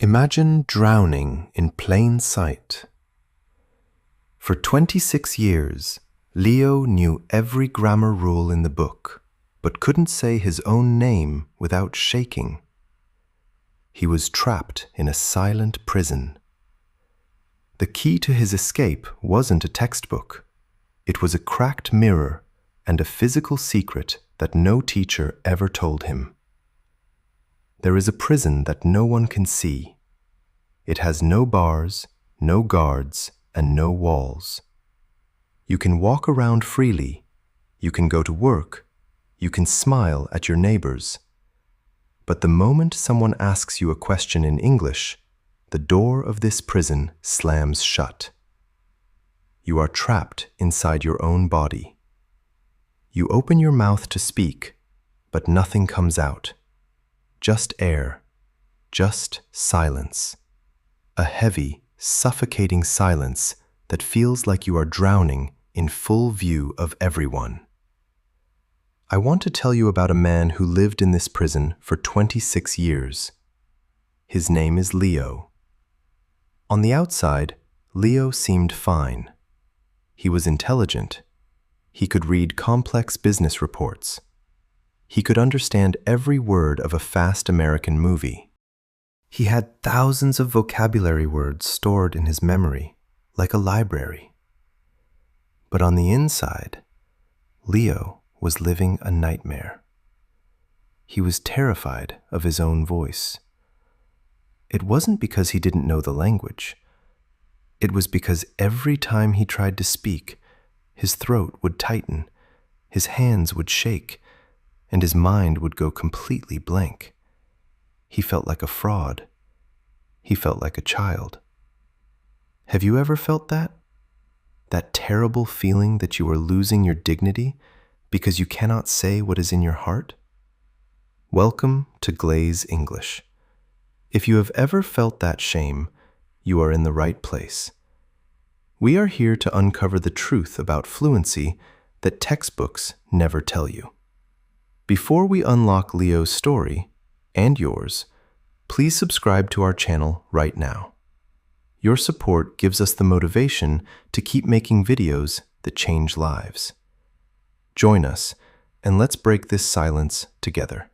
Imagine drowning in plain sight. For 26 years, Leo knew every grammar rule in the book, but couldn't say his own name without shaking. He was trapped in a silent prison. The key to his escape wasn't a textbook. It was a cracked mirror and a physical secret that no teacher ever told him. There is a prison that no one can see. It has no bars, no guards, and no walls. You can walk around freely. You can go to work. You can smile at your neighbors. But the moment someone asks you a question in English, the door of this prison slams shut. You are trapped inside your own body. You open your mouth to speak, but nothing comes out. Just air, just silence. A heavy, suffocating silence that feels like you are drowning in full view of everyone. I want to tell you about a man who lived in this prison for 26 years. His name is Leo. On the outside, Leo seemed fine. He was intelligent. He could read complex business reports. He could understand every word of a fast American movie. He had thousands of vocabulary words stored in his memory, like a library. But on the inside, Leo was living a nightmare. He was terrified of his own voice. It wasn't because he didn't know the language. It was because every time he tried to speak, his throat would tighten, his hands would shake, and his mind would go completely blank. He felt like a fraud. He felt like a child. Have you ever felt that? That terrible feeling that you are losing your dignity because you cannot say what is in your heart? Welcome to Glaze English. If you have ever felt that shame, you are in the right place. We are here to uncover the truth about fluency that textbooks never tell you. Before we unlock Leo's story, and yours, please subscribe to our channel right now. Your support gives us the motivation to keep making videos that change lives. Join us, and let's break this silence together.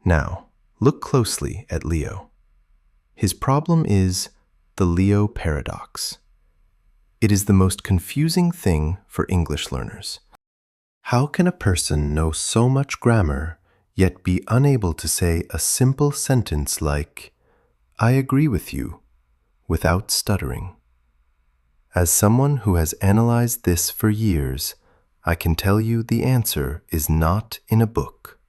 Now, look closely at Leo. His problem is the Leo paradox. It is the most confusing thing for English learners. How can a person know so much grammar yet be unable to say a simple sentence like, "I agree with you," without stuttering? As someone who has analyzed this for years, I can tell you the answer is not in a book.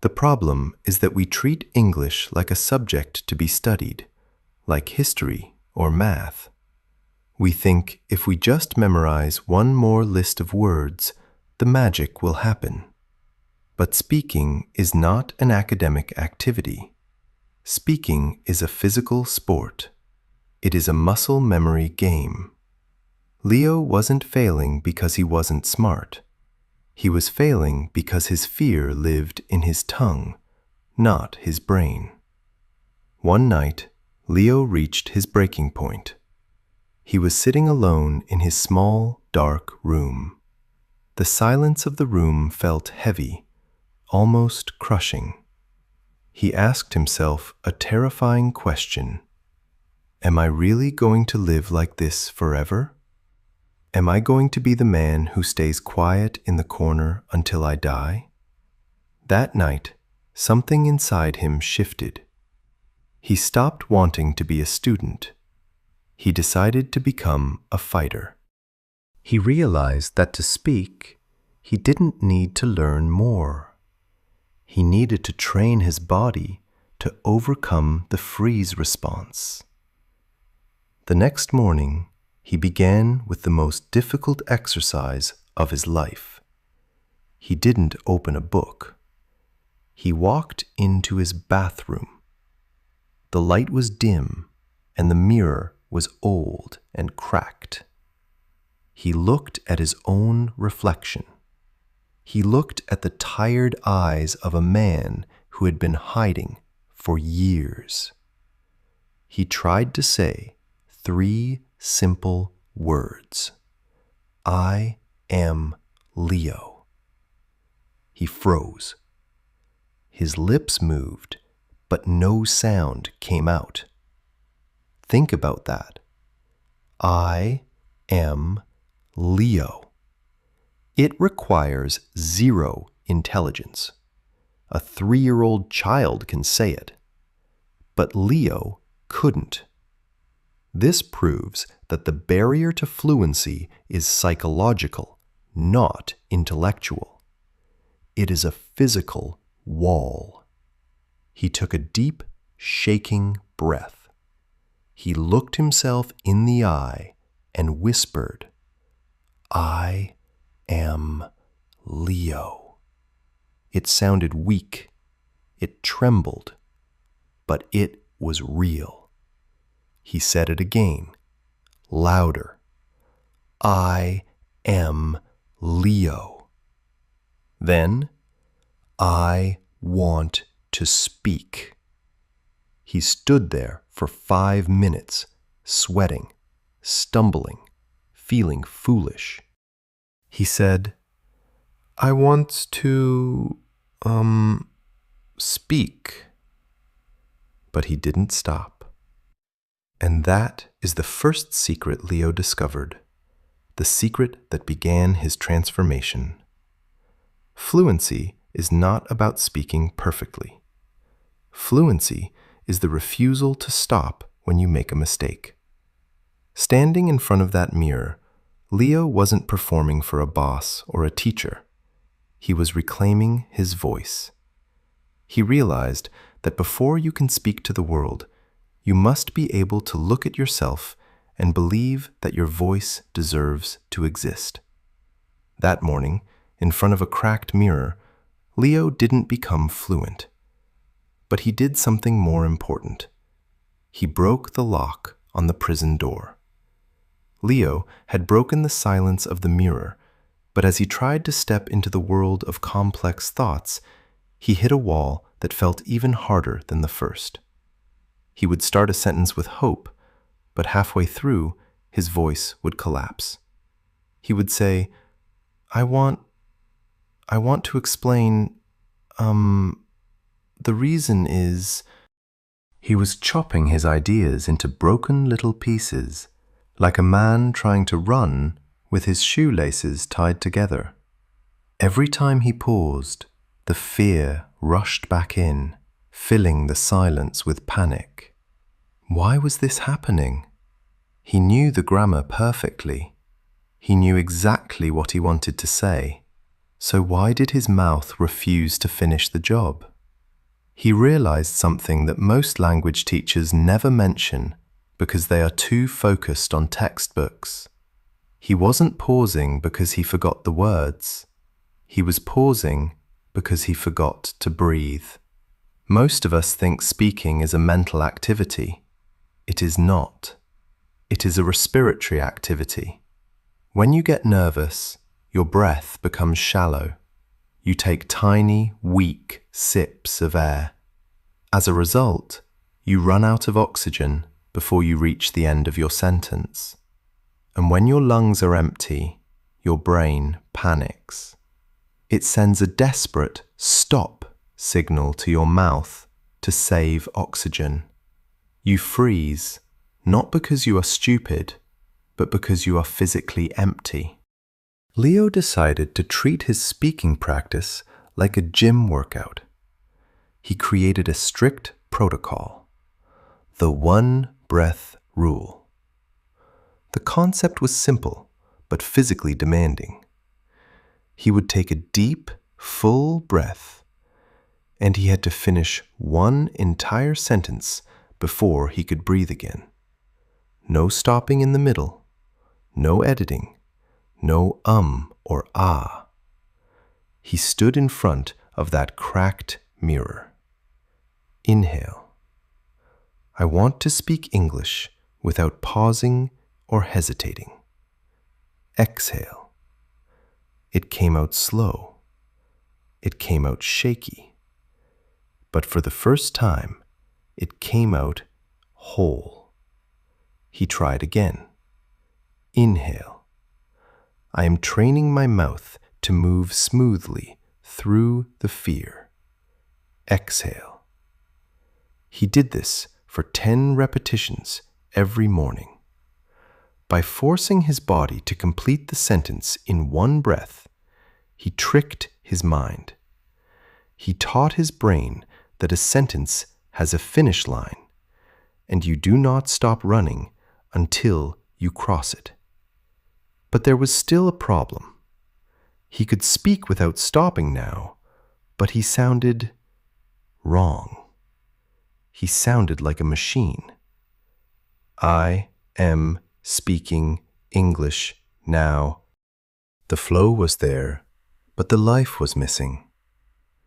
The problem is that we treat English like a subject to be studied, like history or math. We think if we just memorize one more list of words, the magic will happen. But speaking is not an academic activity. Speaking is a physical sport. It is a muscle memory game. Leo wasn't failing because he wasn't smart. He was failing because his fear lived in his tongue, not his brain. One night, Leo reached his breaking point. He was sitting alone in his small, dark room. The silence of the room felt heavy, almost crushing. He asked himself a terrifying question. Am I really going to live like this forever? Am I going to be the man who stays quiet in the corner until I die? That night, something inside him shifted. He stopped wanting to be a student. He decided to become a fighter. He realized that to speak, he didn't need to learn more. He needed to train his body to overcome the freeze response. The next morning, he began with the most difficult exercise of his life. He didn't open a book. He walked into his bathroom. The light was dim, and the mirror was old and cracked. He looked at his own reflection. He looked at the tired eyes of a man who had been hiding for years. he tried to say 3 simple words. I am Leo. He froze. His lips moved, but no sound came out. Think about that. I am Leo. It requires 0 intelligence. A 3-year-old child can say it, but Leo couldn't. This proves that the barrier to fluency is psychological, not intellectual. It is a physical wall. He took a deep, shaking breath. He looked himself in the eye and whispered, I am Leo. It sounded weak. It trembled. But it was real. He said it again, louder. I am Leo. Then, I want to speak. He stood there for 5 minutes, sweating, stumbling, feeling foolish. He said, I want to, speak. But he didn't stop. And that is the first secret Leo discovered, the secret that began his transformation. Fluency is not about speaking perfectly. Fluency is the refusal to stop when you make a mistake. Standing in front of that mirror, Leo wasn't performing for a boss or a teacher. He was reclaiming his voice. He realized that before you can speak to the world, you must be able to look at yourself and believe that your voice deserves to exist. That morning, in front of a cracked mirror, Leo didn't become fluent. But he did something more important. He broke the lock on the prison door. Leo had broken the silence of the mirror, but as he tried to step into the world of complex thoughts, he hit a wall that felt even harder than the first. He would start a sentence with hope, but halfway through, his voice would collapse. He would say, I want to explain, the reason is... He was chopping his ideas into broken little pieces, like a man trying to run with his shoelaces tied together. Every time he paused, the fear rushed back in, filling the silence with panic. Why was this happening? He knew the grammar perfectly. He knew exactly what he wanted to say. So why did his mouth refuse to finish the job? He realized something that most language teachers never mention because they are too focused on textbooks. He wasn't pausing because he forgot the words. He was pausing because he forgot to breathe. Most of us think speaking is a mental activity. It is not. It is a respiratory activity. When you get nervous, your breath becomes shallow. You take tiny, weak sips of air. As a result, you run out of oxygen before you reach the end of your sentence. And when your lungs are empty, your brain panics. It sends a desperate stop signal to your mouth to save oxygen. You freeze, not because you are stupid, but because you are physically empty. Leo decided to treat his speaking practice like a gym workout. He created a strict protocol, the 1-breath rule. The concept was simple, but physically demanding. He would take a deep, full breath, and he had to finish one entire sentence before he could breathe again. No stopping in the middle, no editing, no or ah. He stood in front of that cracked mirror. Inhale. I want to speak English without pausing or hesitating. Exhale. It came out slow. It came out shaky. But for the first time, it came out whole. He tried again. Inhale. I am training my mouth to move smoothly through the fear. Exhale. He did this for 10 repetitions every morning. By forcing his body to complete the sentence in one breath, he tricked his mind. He taught his brain that a sentence has a finish line, and you do not stop running until you cross it. But there was still a problem. He could speak without stopping now, but he sounded wrong. He sounded like a machine. I am speaking English now. The flow was there, but the life was missing.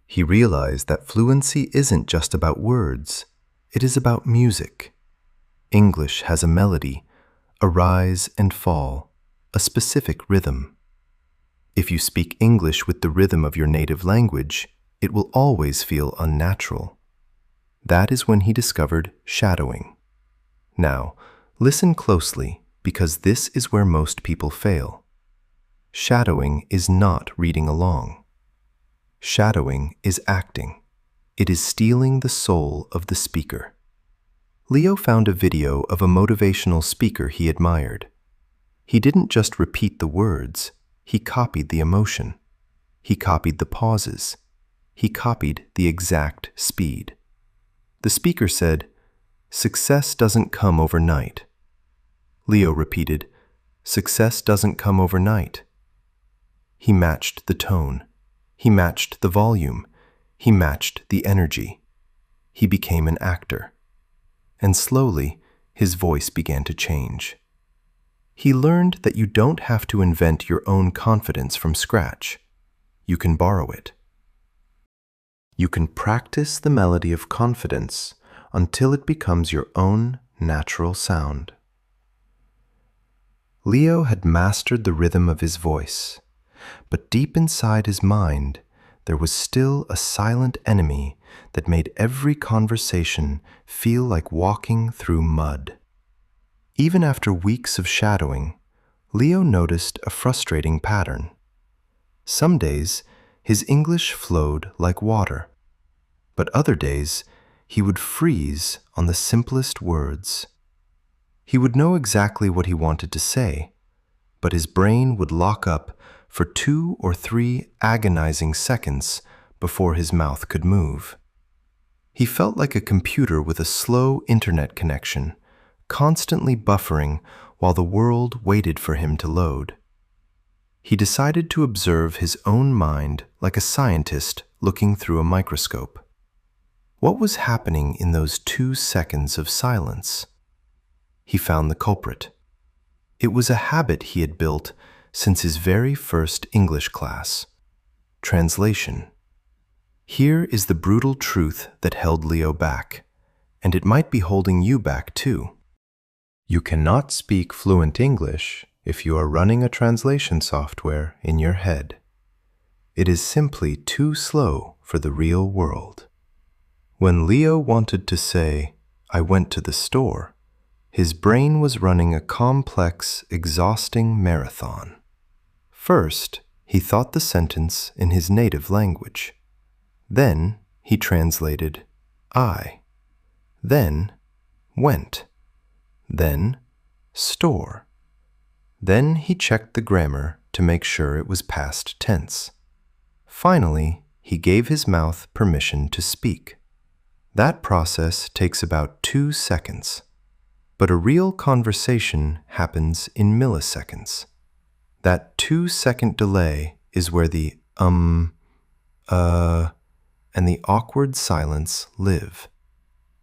He realized that fluency isn't just about words, it is about music. English has a melody, a rise and fall, a specific rhythm. If you speak English with the rhythm of your native language, it will always feel unnatural. That is when he discovered shadowing. Now, listen closely, because this is where most people fail. Shadowing is not reading along. Shadowing is acting. It is stealing the soul of the speaker. Leo found a video of a motivational speaker he admired. He didn't just repeat the words, he copied the emotion. He copied the pauses. He copied the exact speed. The speaker said, "Success doesn't come overnight." Leo repeated, "Success doesn't come overnight." He matched the tone. He matched the volume. He matched the energy. He became an actor. And slowly, his voice began to change. He learned that you don't have to invent your own confidence from scratch. You can borrow it. You can practice the melody of confidence until it becomes your own natural sound. Leo had mastered the rhythm of his voice, but deep inside his mind, there was still a silent enemy that made every conversation feel like walking through mud. Even after weeks of shadowing, Leo noticed a frustrating pattern. Some days, his English flowed like water, but other days, he would freeze on the simplest words. He would know exactly what he wanted to say, but his brain would lock up for 2 or 3 agonizing seconds before his mouth could move. He felt like a computer with a slow internet connection, constantly buffering while the world waited for him to load. He decided to observe his own mind like a scientist looking through a microscope. What was happening in those 2 seconds of silence? He found the culprit. It was a habit he had built since his very first English class. Translation. Here is the brutal truth that held Leo back, and it might be holding you back too. You cannot speak fluent English if you are running a translation software in your head. It is simply too slow for the real world. When Leo wanted to say, "I went to the store," his brain was running a complex, exhausting marathon. First, he thought the sentence in his native language. Then, he translated "I." Then, "went." Then, "store." Then he checked the grammar to make sure it was past tense. Finally, he gave his mouth permission to speak. That process takes about 2 seconds, but a real conversation happens in milliseconds. That 2-second delay is where the and the awkward silence live.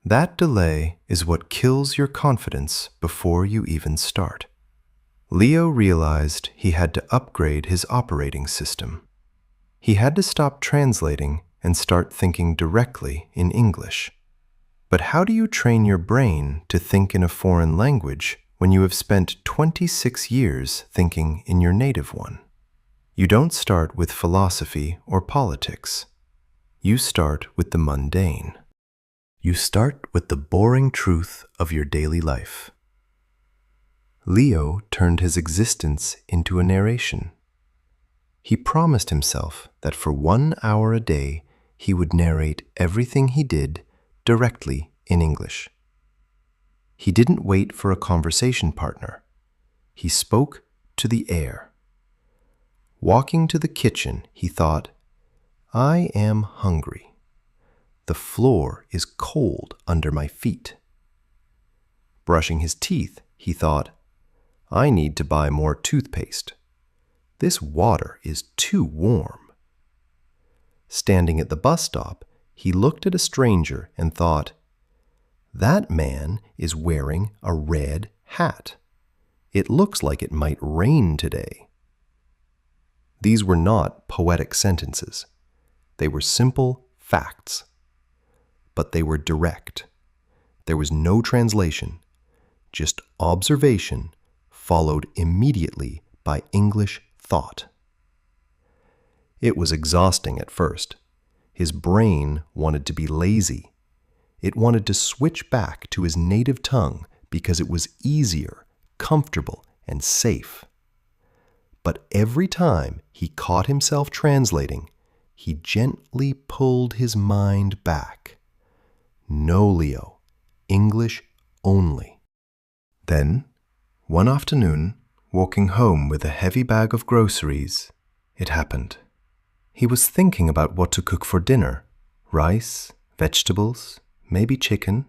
That delay is what kills your confidence before you even start. Leo realized he had to upgrade his operating system. He had to stop translating and start thinking directly in English. But how do you train your brain to think in a foreign language when you have spent 26 years thinking in your native one? You don't start with philosophy or politics. You start with the mundane. You start with the boring truth of your daily life. Leo turned his existence into a narration. He promised himself that for 1 hour a day, he would narrate everything he did directly in English. He didn't wait for a conversation partner. He spoke to the air. Walking to the kitchen, he thought, I am hungry. The floor is cold under my feet. Brushing his teeth, he thought, I need to buy more toothpaste. This water is too warm. Standing at the bus stop, he looked at a stranger and thought, that man is wearing a red hat. It looks like it might rain today. These were not poetic sentences. They were simple facts. But they were direct. There was no translation, just observation followed immediately by English thought. It was exhausting at first. His brain wanted to be lazy. It wanted to switch back to his native tongue because it was easier, comfortable, and safe. But every time he caught himself translating, he gently pulled his mind back. No, Leo, English only. Then, one afternoon, walking home with a heavy bag of groceries, it happened. He was thinking about what to cook for dinner, rice, vegetables, maybe chicken,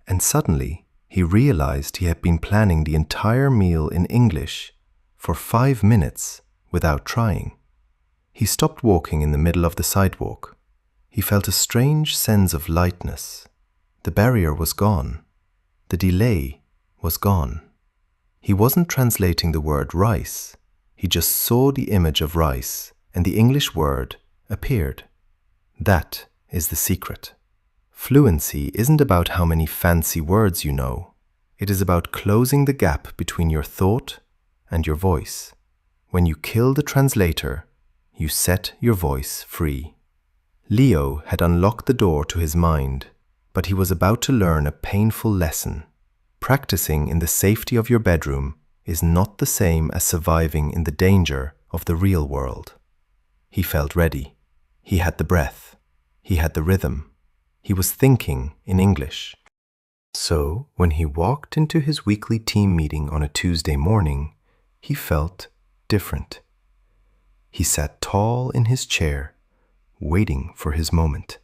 and suddenly he realized he had been planning the entire meal in English for 5 minutes without trying. He stopped walking in the middle of the sidewalk. He felt a strange sense of lightness. The barrier was gone. The delay was gone. He wasn't translating the word rice. He just saw the image of rice and the English word appeared. That is the secret. Fluency isn't about how many fancy words you know. It is about closing the gap between your thought and your voice. When you kill the translator, you set your voice free. Leo had unlocked the door to his mind, but he was about to learn a painful lesson. Practicing in the safety of your bedroom is not the same as surviving in the danger of the real world. He felt ready. He had the breath. He had the rhythm. He was thinking in English. So, when he walked into his weekly team meeting on a Tuesday morning, he felt different. He sat tall in his chair, waiting for his moment.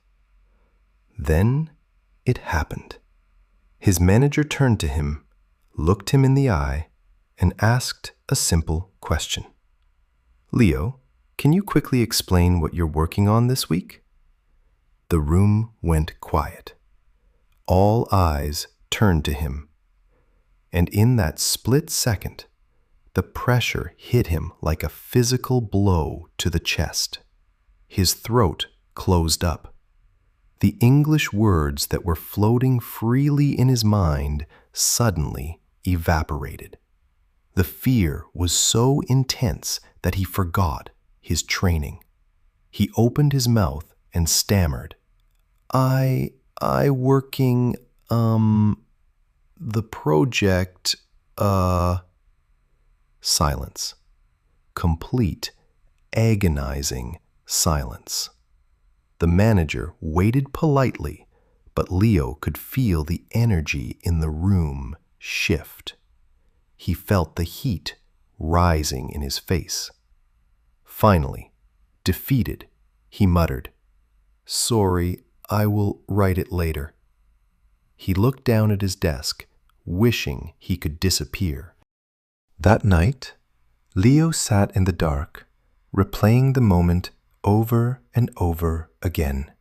Then it happened. His manager turned to him, looked him in the eye, and asked a simple question. Leo, can you quickly explain what you're working on this week? The room went quiet. All eyes turned to him. And in that split second, the pressure hit him like a physical blow to the chest. His throat closed up. The English words that were floating freely in his mind suddenly evaporated. The fear was so intense that he forgot his training. He opened his mouth and stammered, I working, the project, Silence. Complete, agonizing silence. The manager waited politely, but Leo could feel the energy in the room shift. He felt the heat rising in his face. Finally, defeated, he muttered, Sorry, I will write it later. He looked down at his desk, wishing he could disappear. That night, Leo sat in the dark, replaying the moment over and over again.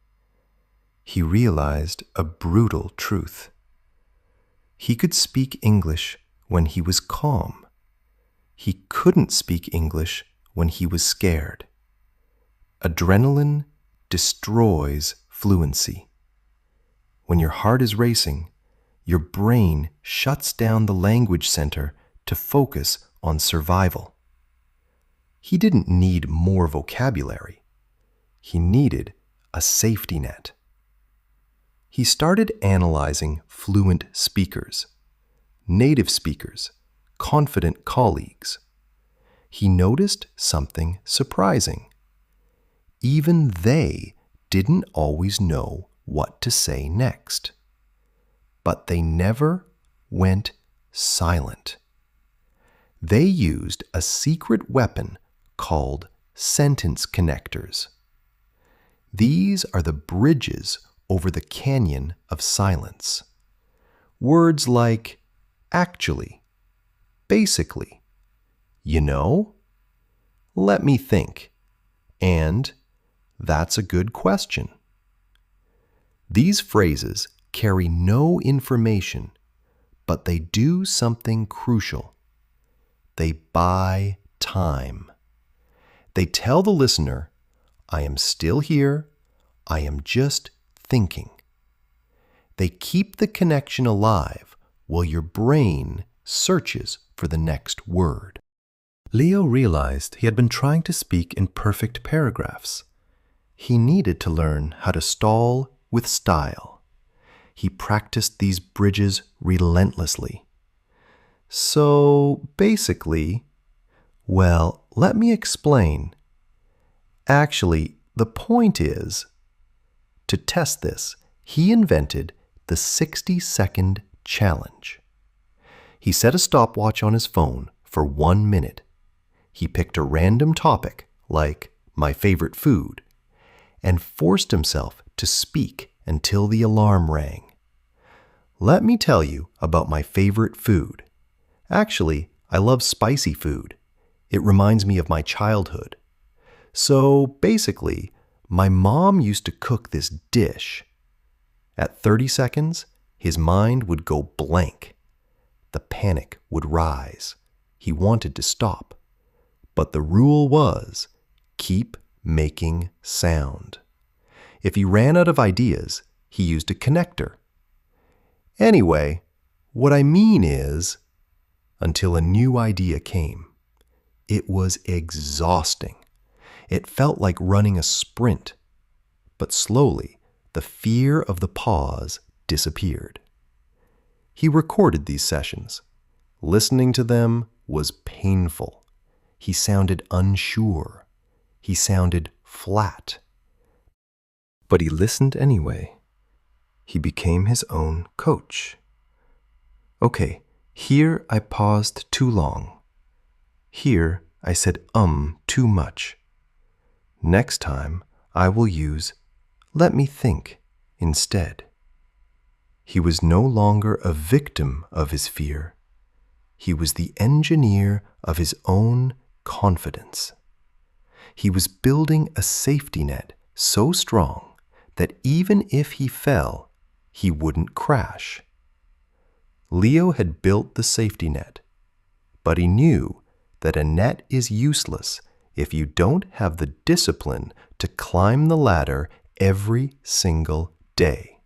He realized a brutal truth. He could speak English when he was calm. He couldn't speak English when he was scared. Adrenaline destroys fluency. When your heart is racing, your brain shuts down the language center to focus on survival. He didn't need more vocabulary. He needed a safety net. He started analyzing fluent speakers, native speakers, confident colleagues. He noticed something surprising. Even they didn't always know what to say next. But they never went silent. They used a secret weapon called sentence connectors. These are the bridges over the canyon of silence. Words like actually, basically, you know, let me think, and that's a good question. These phrases carry no information, but they do something crucial. They buy time. They tell the listener, I am still here, I am just thinking. They keep the connection alive while your brain searches for the next word. Leo realized he had been trying to speak in perfect paragraphs. He needed to learn how to stall with style. He practiced these bridges relentlessly. So basically, well, let me explain. Actually, the point is, to test this, he invented the 60-second challenge. He set a stopwatch on his phone for 1 minute. He picked a random topic, like my favorite food, and forced himself to speak until the alarm rang. Let me tell you about my favorite food. Actually, I love spicy food. It reminds me of my childhood. So basically, my mom used to cook this dish. At 30 seconds, his mind would go blank. The panic would rise. He wanted to stop. But the rule was, keep making sound. If he ran out of ideas, he used a connector. Anyway, what I mean is, until a new idea came. It was exhausting. It felt like running a sprint. But slowly, the fear of the pause disappeared. He recorded these sessions. Listening to them was painful. He sounded unsure. He sounded flat. But he listened anyway. He became his own coach. Okay, here I paused too long. Here I said too much. Next time I will use let me think instead. He was no longer a victim of his fear. He was the engineer of his own confidence. He was building a safety net so strong that even if he fell, he wouldn't crash. Leo had built the safety net, but he knew that a net is useless if you don't have the discipline to climb the ladder every single day.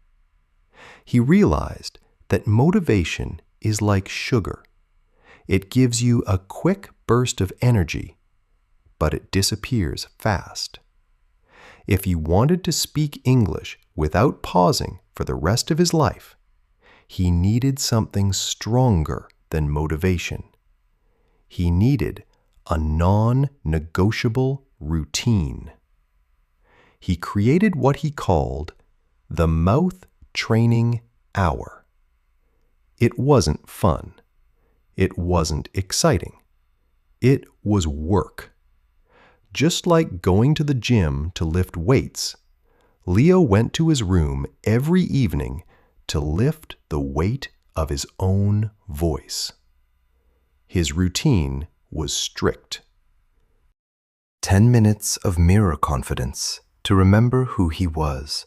He realized that motivation is like sugar. It gives you a quick burst of energy, but it disappears fast. If he wanted to speak English without pausing for the rest of his life, he needed something stronger than motivation. He needed a non-negotiable routine. He created what he called the mouth training hour. It wasn't fun. It wasn't exciting. It was work. Just like going to the gym to lift weights, Leo went to his room every evening to lift the weight of his own voice. His routine was strict. 10 minutes of mirror confidence to remember who he was.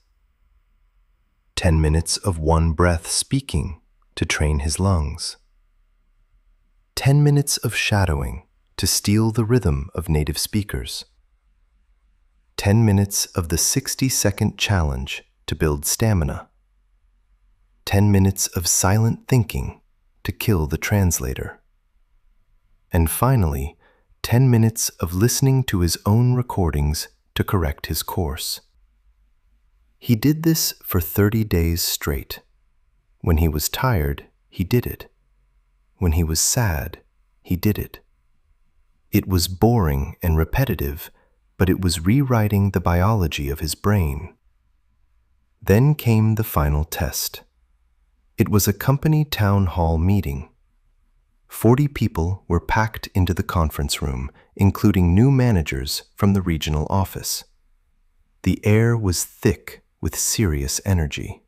10 minutes of one breath speaking to train his lungs. 10 minutes of shadowing to steal the rhythm of native speakers. 10 minutes of the 60-second challenge to build stamina. 10 minutes of silent thinking to kill the translator. And finally, 10 minutes of listening to his own recordings to correct his course. He did this for 30 days straight. When he was tired, he did it. When he was sad, he did it. It was boring and repetitive, but it was rewriting the biology of his brain. Then came the final test. It was a company town hall meeting. 40 people were packed into the conference room, including new managers from the regional office. The air was thick with serious energy.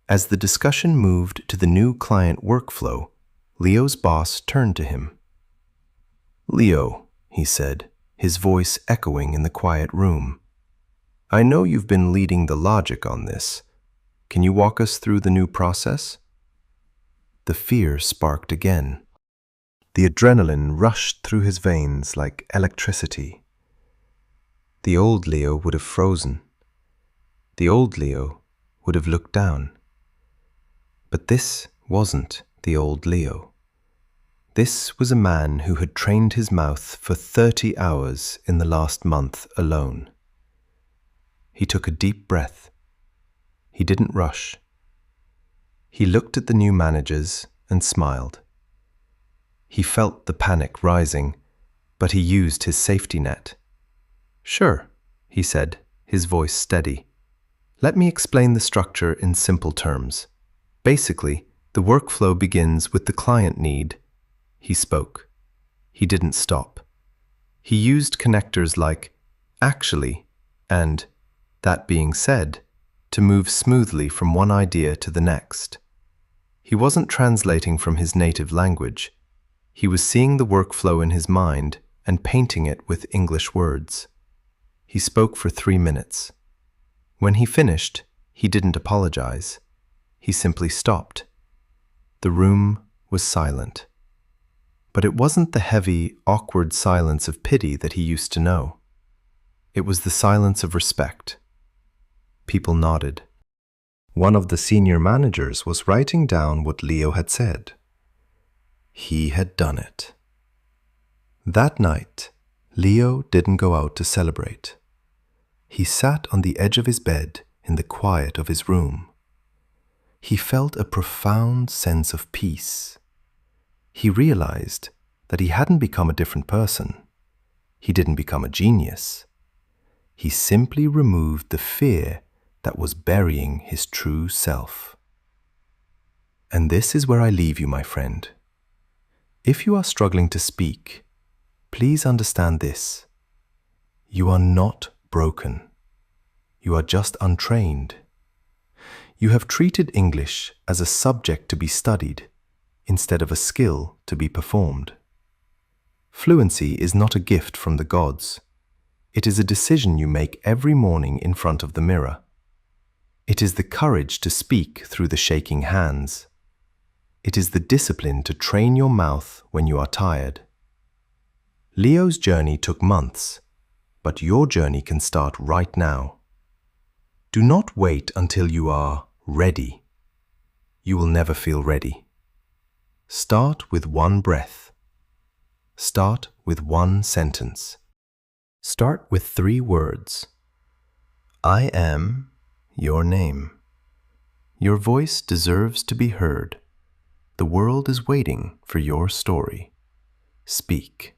As the discussion moved to the new client workflow, Leo's boss turned to him. "Leo," he said, his voice echoing in the quiet room, "I know you've been leading the logic on this. Can you walk us through the new process?" The fear sparked again. The adrenaline rushed through his veins like electricity. The old Leo would have frozen. The old Leo would have looked down. But this wasn't the old Leo. This was a man who had trained his mouth for 30 hours in the last month alone. He took a deep breath. He didn't rush. He looked at the new managers and smiled. He felt the panic rising, but he used his safety net. "Sure," he said, his voice steady. "Let me explain the structure in simple terms. Basically, the workflow begins with the client need." He spoke. He didn't stop. He used connectors like "actually" and "that being said" to move smoothly from one idea to the next. He wasn't translating from his native language. He was seeing the workflow in his mind and painting it with English words. He spoke for 3 minutes. When he finished, he didn't apologize. He simply stopped. The room was silent. But it wasn't the heavy, awkward silence of pity that he used to know. It was the silence of respect. People nodded. One of the senior managers was writing down what Leo had said. He had done it. That night, Leo didn't go out to celebrate. He sat on the edge of his bed in the quiet of his room. He felt a profound sense of peace. He realized that he hadn't become a different person. He didn't become a genius. He simply removed the fear that was burying his true self. And this is where I leave you, my friend. If you are struggling to speak, please understand this. You are not broken. You are just untrained. You have treated English as a subject to be studied instead of a skill to be performed. Fluency is not a gift from the gods. It is a decision you make every morning in front of the mirror. It is the courage to speak through the shaking hands. It is the discipline to train your mouth when you are tired. Leo's journey took months, but your journey can start right now. Do not wait until you are ready. You will never feel ready. Start with one breath. Start with one sentence. Start with 3 words. I am your name. Your voice deserves to be heard. The world is waiting for your story. Speak.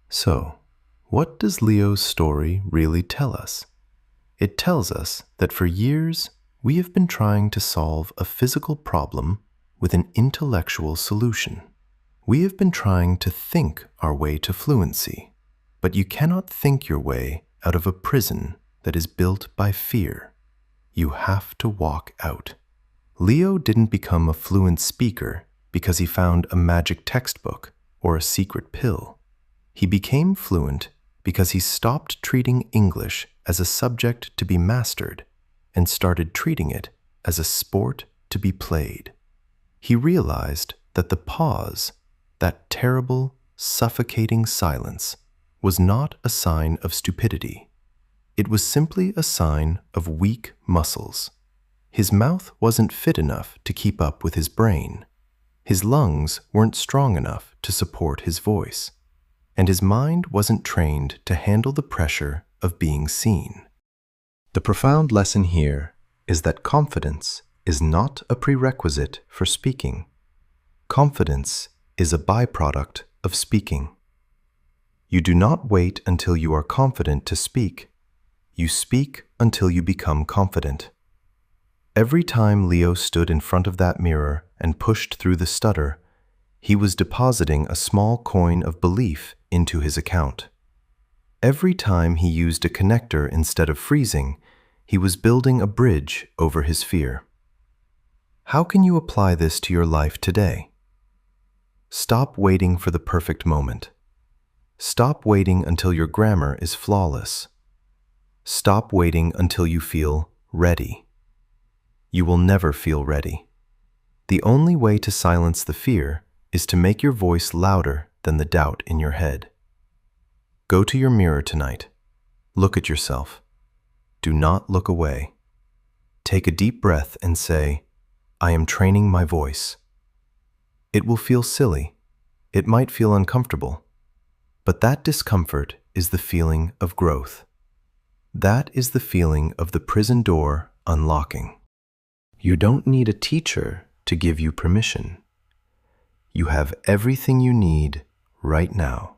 So, what does Leo's story really tell us? It tells us that for years we have been trying to solve a physical problem with an intellectual solution. We have been trying to think our way to fluency, but you cannot think your way out of a prison that is built by fear. You have to walk out. Leo didn't become a fluent speaker because he found a magic textbook or a secret pill. He became fluent because he stopped treating English as a subject to be mastered and started treating it as a sport to be played. He realized that the pause, that terrible, suffocating silence, was not a sign of stupidity. It was simply a sign of weak muscles. His mouth wasn't fit enough to keep up with his brain. His lungs weren't strong enough to support his voice. And his mind wasn't trained to handle the pressure of being seen. The profound lesson here is that confidence is not a prerequisite for speaking. Confidence is a byproduct of speaking. You do not wait until you are confident to speak. You speak until you become confident. Every time Leo stood in front of that mirror and pushed through the stutter, he was depositing a small coin of belief into his account. Every time he used a connector instead of freezing, he was building a bridge over his fear. How can you apply this to your life today? Stop waiting for the perfect moment. Stop waiting until your grammar is flawless. Stop waiting until you feel ready. You will never feel ready. The only way to silence the fear is to make your voice louder than the doubt in your head. Go to your mirror tonight. Look at yourself. Do not look away. Take a deep breath and say, I am training my voice. It will feel silly. It might feel uncomfortable. But that discomfort is the feeling of growth. That is the feeling of the prison door unlocking. You don't need a teacher to give you permission. You have everything you need right now.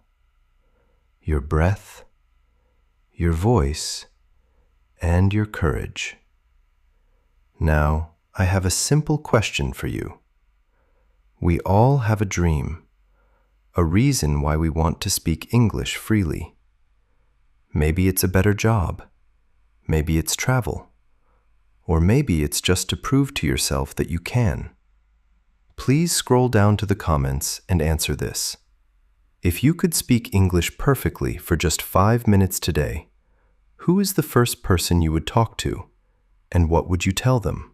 Your breath, your voice, and your courage. Now, I have a simple question for you. We all have a dream, a reason why we want to speak English freely. Maybe it's a better job. Maybe it's travel. Or maybe it's just to prove to yourself that you can. Please scroll down to the comments and answer this. If you could speak English perfectly for just 5 minutes today, who is the first person you would talk to, and what would you tell them?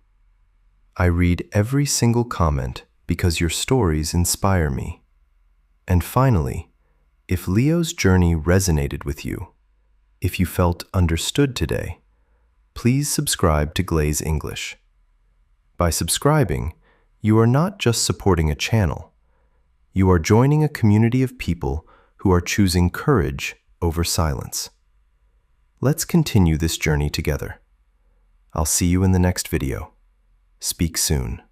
I read every single comment because your stories inspire me. And finally, if Leo's journey resonated with you, if you felt understood today, please subscribe to Glaze English. By subscribing, you are not just supporting a channel. You are joining a community of people who are choosing courage over silence. Let's continue this journey together. I'll see you in the next video. Speak soon.